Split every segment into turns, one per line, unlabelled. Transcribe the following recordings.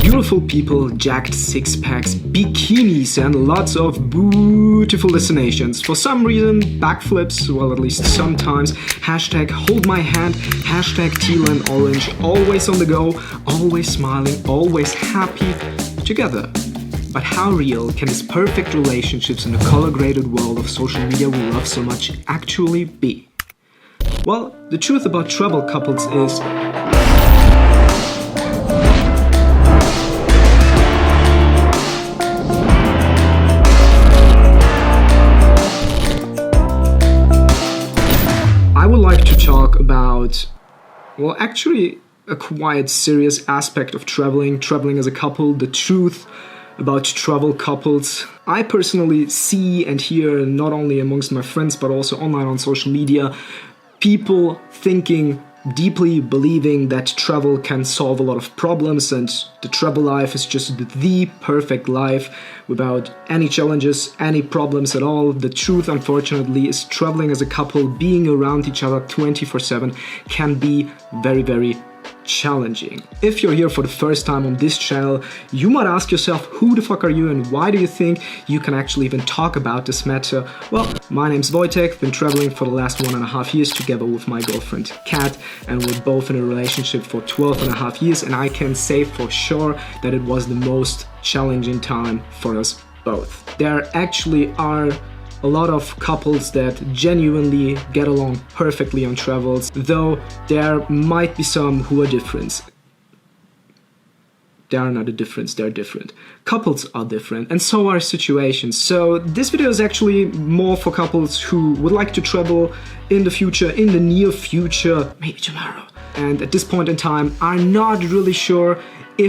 beautiful people, jacked six-packs, bikinis, and lots of beautiful destinations. For some reason, backflips, well, at least sometimes. Hashtag hold my hand, hashtag teal and orange, always on the go, always smiling, always happy, together. But how real can these perfect relationships in the color-graded world of social media we love so much actually be? Well, the truth about troubled couples is I would like to talk about, well, actually a quite serious aspect of traveling as a couple, the truth about troubled couples. I personally see and hear, not only amongst my friends but also online on social media, people thinking, deeply believing that travel can solve a lot of problems and the travel life is just the perfect life without any challenges, any problems at all. The truth, unfortunately, is traveling as a couple, being around each other 24/7 can be very, very challenging. If you're here for the first time on this channel, you might ask yourself, who the fuck are you and why do you think you can actually even talk about this matter? Well, my name's Wojtek, been traveling for the last 1.5 years together with my girlfriend Kat, and we're both in a relationship for 12.5 years, and I can say for sure that it was the most challenging time for us both. There actually are a lot of couples that genuinely get along perfectly on travels, though there might be some who are different. They are not a difference, they're different. Couples are different, and so are situations. So this video is actually more for couples who would like to travel in the future, in the near future, maybe tomorrow. And at this point in time, are not really sure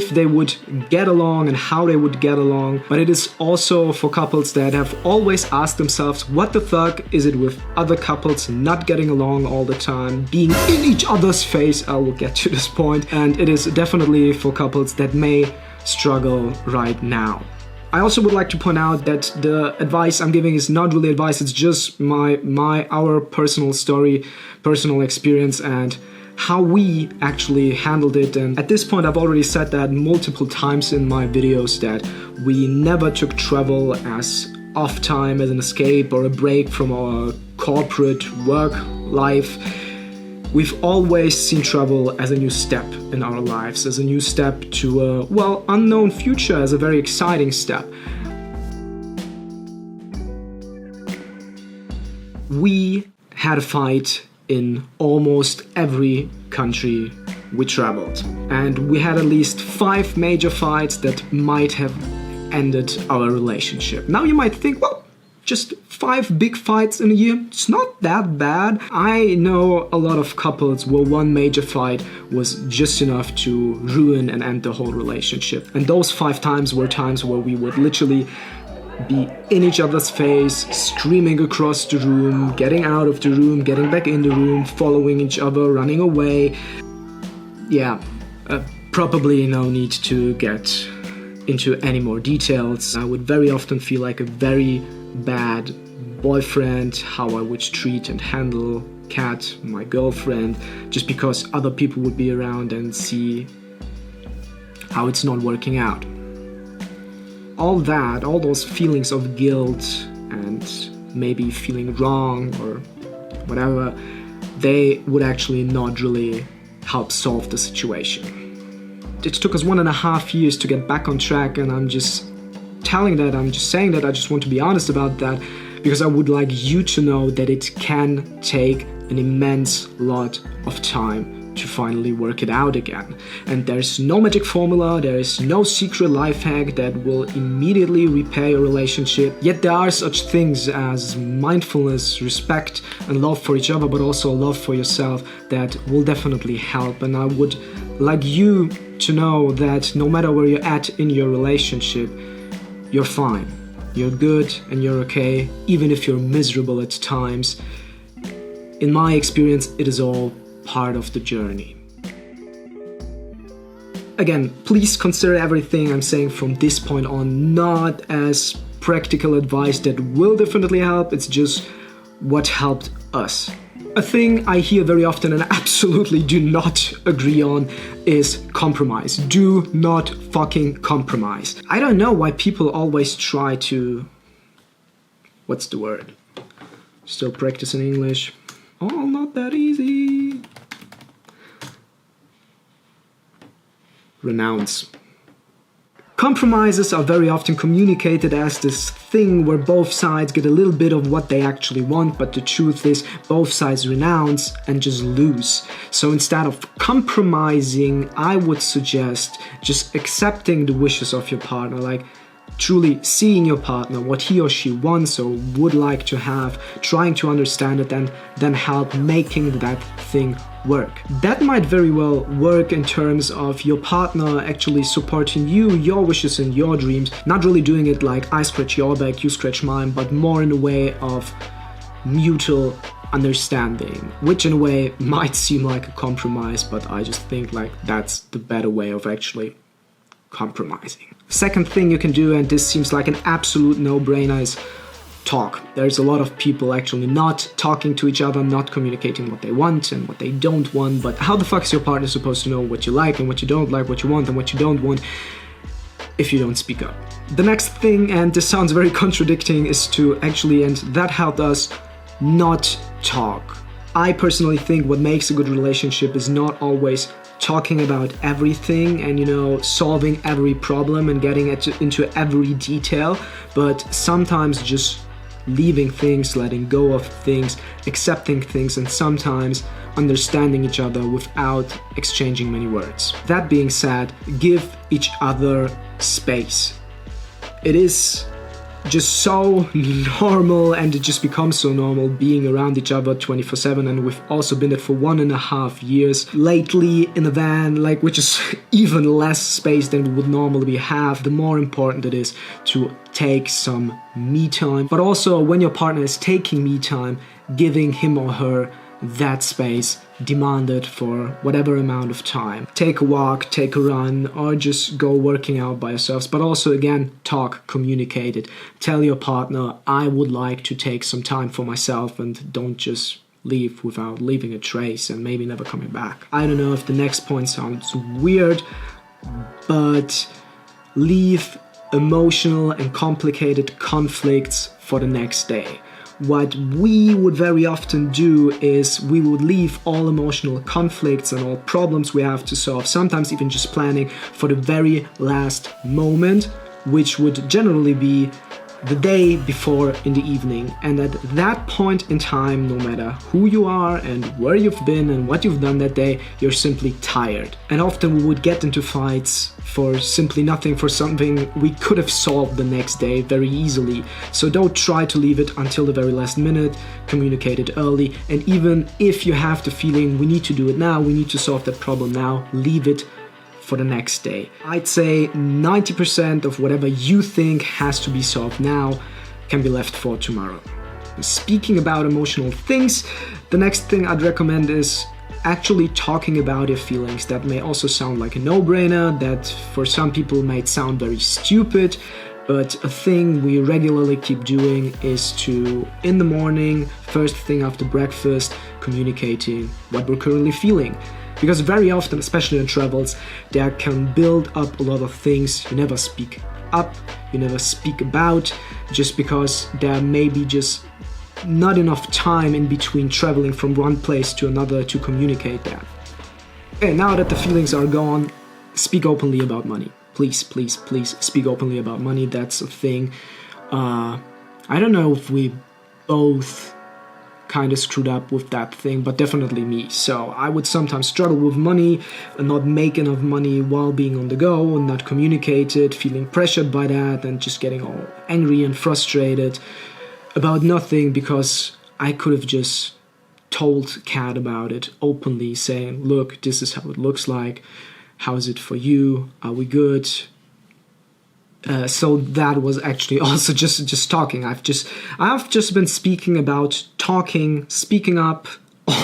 if they would get along and how they would get along. But it is also for couples that have always asked themselves, what the fuck is it with other couples not getting along all the time, being in each other's face? I will get to this point. And it is definitely for couples that may struggle right now. I also would like to point out that the advice I'm giving is not really advice, it's just our personal story, personal experience, and how we actually handled it. And at this point, I've already said that multiple times in my videos that we never took travel as off time, as an escape or a break from our corporate work life. We've always seen travel as a new step in our lives, as a new step to a, well, unknown future, as a very exciting step. We had a fight in almost every country we traveled. And we had at least 5 major fights that might have ended our relationship. Now you might think, well, just 5 big fights in a year, it's not that bad. I know a lot of couples where one major fight was just enough to ruin and end the whole relationship. And those 5 times were times where we would literally be in each other's face, screaming across the room, getting out of the room, getting back in the room, following each other, running away. Yeah, probably no need to get into any more details. I would very often feel like a very bad boyfriend, how I would treat and handle Kat, my girlfriend, just because other people would be around and see how it's not working out. All those feelings of guilt and maybe feeling wrong or whatever, they would actually not really help solve the situation. It took us 1.5 years to get back on track, and I'm just saying that, I just want to be honest about that, because I would like you to know that it can take an immense lot of time to finally work it out again. And there's no magic formula, there is no secret life hack that will immediately repair your relationship. Yet there are such things as mindfulness, respect and love for each other, but also love for yourself, that will definitely help. And I would like you to know that no matter where you're at in your relationship, you're fine, you're good and you're okay, even if you're miserable at times. In my experience, it is all part of the journey. Again, please consider everything I'm saying from this point on not as practical advice that will definitely help, it's just what helped us A thing I hear very often and absolutely do not agree on is compromise. Do not fucking compromise. I don't know why people always try to... What's the word? Still practicing English. Oh, not that easy. Renounce. Compromises are very often communicated as this thing where both sides get a little bit of what they actually want, but the truth is both sides renounce and just lose. So instead of compromising, I would suggest just accepting the wishes of your partner, like truly seeing your partner, what he or she wants or would like to have, trying to understand it, and then help making that thing work. That might very well work in terms of your partner actually supporting you, your wishes and your dreams, not really doing it like I scratch your back, you scratch mine, but more in a way of mutual understanding, which in a way might seem like a compromise, but I just think like that's the better way of actually compromising. Second thing you can do, and this seems like an absolute no-brainer, is talk. There's a lot of people actually not talking to each other, not communicating what they want and what they don't want, but how the fuck is your partner supposed to know what you like and what you don't like, what you want and what you don't want, if you don't speak up? The next thing, and this sounds very contradicting, is to actually, and that helped us, not talk. I personally think what makes a good relationship is not always talking about everything and, you know, solving every problem and getting into every detail, but sometimes just leaving things, letting go of things, accepting things, and sometimes understanding each other without exchanging many words. That being said, give each other space. It is just so normal, and it just becomes so normal being around each other 24/7, and we've also been it for 1.5 years lately in a van, like, which is even less space than we would normally have. The more important it is to take some me time, but also when your partner is taking me time, giving him or her that space demanded for whatever amount of time. Take a walk, take a run, or just go working out by yourselves. But also, again, talk, communicate it. Tell your partner, I would like to take some time for myself, and don't just leave without leaving a trace and maybe never coming back. I don't know if the next point sounds weird, but leave emotional and complicated conflicts for the next day. What we would very often do is we would leave all emotional conflicts and all problems we have to solve, sometimes even just planning, for the very last moment, which would generally be the day before in the evening. And at that point in time, no matter who you are and where you've been and what you've done that day, you're simply tired. And often we would get into fights for simply nothing, for something we could have solved the next day very easily. So don't try to leave it until the very last minute, communicate it early, and even if you have the feeling we need to do it now, we need to solve that problem now, leave it for the next day. I'd say 90% of whatever you think has to be solved now can be left for tomorrow. Speaking about emotional things, the next thing I'd recommend is actually talking about your feelings. That may also sound like a no-brainer, that for some people might sound very stupid, but a thing we regularly keep doing is to, in the morning, first thing after breakfast, communicating what we're currently feeling. Because very often, especially in travels, there can build up a lot of things you never speak up, you never speak about, just because there may be just not enough time in between traveling from one place to another to communicate that. Okay, now that the feelings are gone, speak openly about money. Please, please, please speak openly about money. That's a thing. I don't know if we both kind of screwed up with that thing, but definitely me. So I would sometimes struggle with money and not make enough money while being on the go and not communicate it, feeling pressured by that and just getting all angry and frustrated about nothing, because I could have just told Kat about it openly, saying, look, this is how it looks like. How is it for you? Are we good? So that was actually also just talking. I've just been speaking about talking, speaking up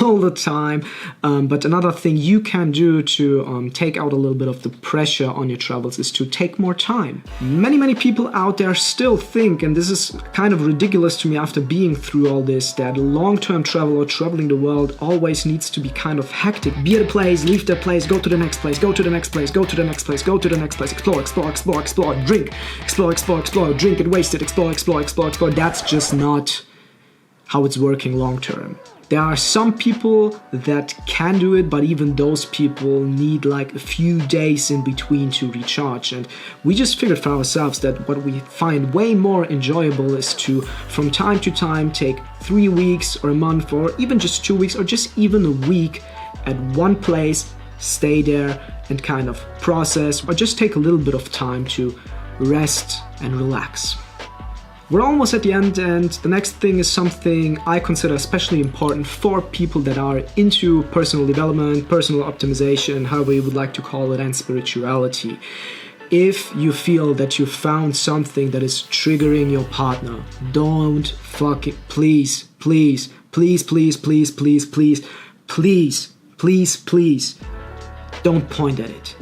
all the time. But another thing you can do to take out a little bit of the pressure on your travels is to take more time. Many people out there still think, and this is kind of ridiculous to me after being through all this, that long-term travel or traveling the world always needs to be kind of hectic. Be at a place, leave that place, go to the next place, go to the next place, go to the next place, go to the next place, explore, drink, explore, drink and waste it, explore. That's just not how it's working long-term. There are some people that can do it, but even those people need like a few days in between to recharge. And we just figured for ourselves that what we find way more enjoyable is to, from time to time, take 3 weeks or a month or even just 2 weeks or just even a week at one place, stay there and kind of process or just take a little bit of time to rest and relax. We're almost at the end, and the next thing is something I consider especially important for people that are into personal development, personal optimization, however you would like to call it, and spirituality. If you feel that you found something that is triggering your partner, don't fucking, please, don't point at it.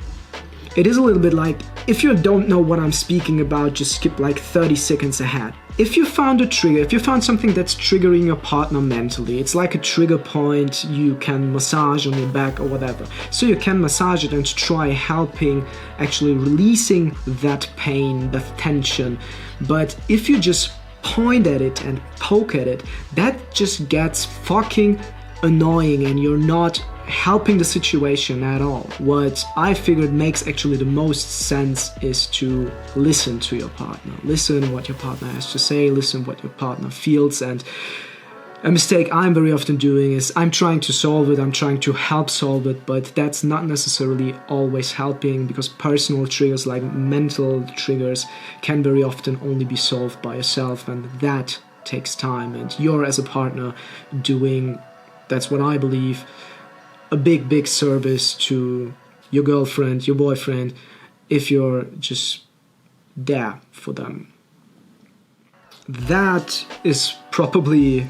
It is a little bit like, if you don't know what I'm speaking about, just skip like 30 seconds ahead. If you found a trigger, if you found something that's triggering your partner mentally, it's like a trigger point you can massage on your back or whatever. So you can massage it and try helping actually releasing that pain, that tension. But if you just point at it and poke at it, that just gets fucking annoying and you're not helping the situation at all. What I figured makes actually the most sense is to listen to your partner. Listen what your partner has to say, listen what your partner feels. And a mistake I'm very often doing is I'm trying to solve it, I'm trying to help solve it, but that's not necessarily always helping, because personal triggers like mental triggers can very often only be solved by yourself, and that takes time. And you're, as a partner, doing, that's what I believe, a big service to your girlfriend, your boyfriend, if you're just there for them. That is probably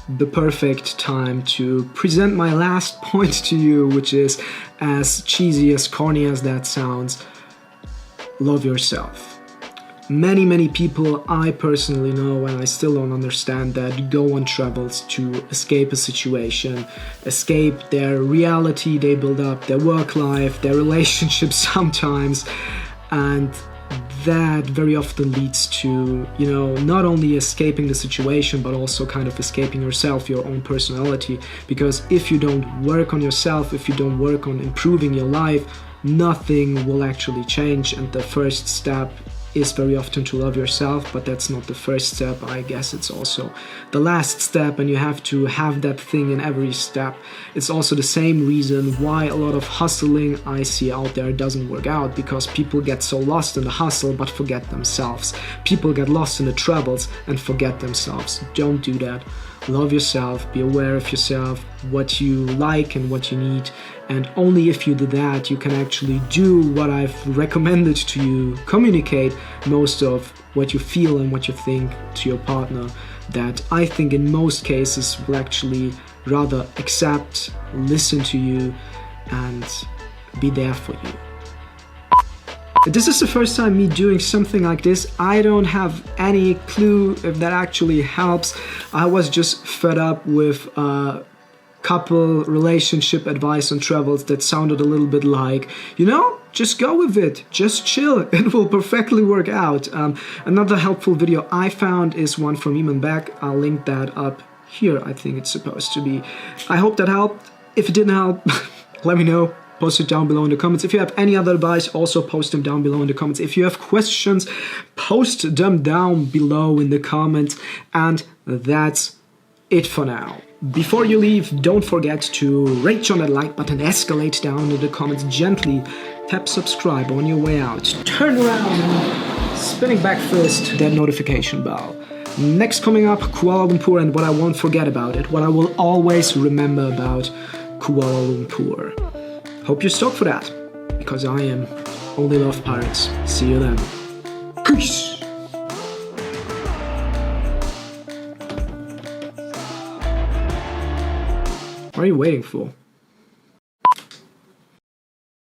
the perfect time to present my last point to you, which is, as cheesy, as corny as that sounds, love yourself. Many people I personally know, and I still don't understand, that go on travels to escape a situation, escape their reality they build up, their work life, their relationships sometimes, and that very often leads to, not only escaping the situation, but also kind of escaping yourself, your own personality. Because if you don't work on yourself, if you don't work on improving your life, nothing will actually change. And the first step is very often to love yourself, but that's not the first step. I guess it's also the last step, and you have to have that thing in every step. It's also the same reason why a lot of hustling I see out there doesn't work out, because people get so lost in the hustle but forget themselves. People get lost in the travels and forget themselves. Don't do that. Love yourself, be aware of yourself, what you like and what you need, and only if you do that, you can actually do what I've recommended to you, communicate most of what you feel and what you think to your partner, that I think in most cases will actually rather accept, listen to you, and be there for you. This is the first time me doing something like this. I don't have any clue if that actually helps. I was just fed up with couple relationship advice on travels that sounded a little bit like, just go with it, just chill, it will perfectly work out. Another helpful video I found is one from Iman Beck. I'll link that up here, I think it's supposed to be. I hope that helped. If it didn't help, let me know. Post it down below in the comments. If you have any other advice, also post them down below in the comments. If you have questions, post them down below in the comments. And that's it for now. Before you leave, don't forget to rage on that like button, escalate down in the comments gently, tap subscribe on your way out, turn around, spinning back first that notification bell. Next coming up, Kuala Lumpur and what I won't forget about it, what I will always remember about Kuala Lumpur. Hope you're stoked for that, because I am. Only love pirates. See you then. Peace! What are you waiting for?